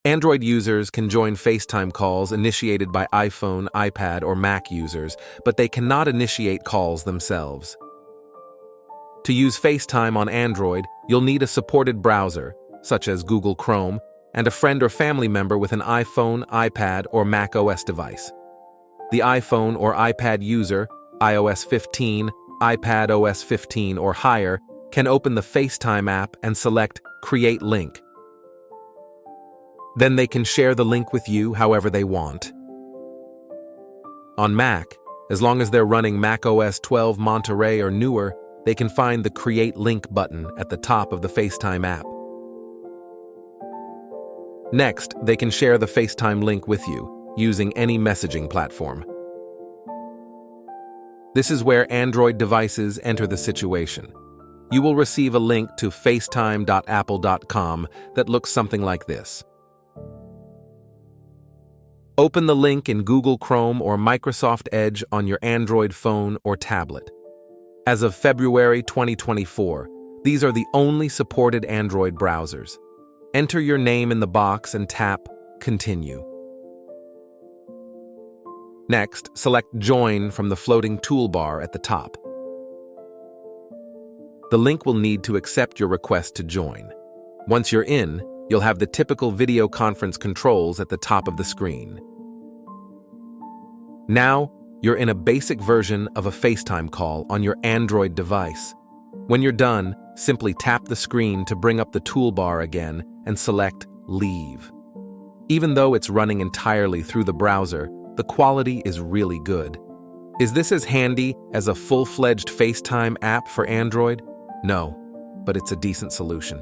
Android users can join FaceTime calls initiated by iPhone, iPad, or Mac users, but they cannot initiate calls themselves. To use FaceTime on Android, you'll need a supported browser, such as Google Chrome, and a friend or family member with an iPhone, iPad, or Mac OS device. The iPhone or iPad user, iOS 15, iPad OS 15 or higher, can open the FaceTime app and select Create Link. Then they can share the link with you however they want. On Mac, as long as they're running Mac OS 12 Monterey or newer, they can find the Create Link button at the top of the FaceTime app. Next, they can share the FaceTime link with you, using any messaging platform. This is where Android devices enter the situation. You will receive a link to facetime.apple.com that looks something like this. Open the link in Google Chrome or Microsoft Edge on your Android phone or tablet. As of February 2024, these are the only supported Android browsers. Enter your name in the box and tap Continue. Next, select Join from the floating toolbar at the top. The link will need to accept your request to join. Once you're in, you'll have the typical video conference controls at the top of the screen. Now, you're in a basic version of a FaceTime call on your Android device. When you're done, simply tap the screen to bring up the toolbar again and select Leave. Even though it's running entirely through the browser, the quality is really good. Is this as handy as a full-fledged FaceTime app for Android? No, but it's a decent solution.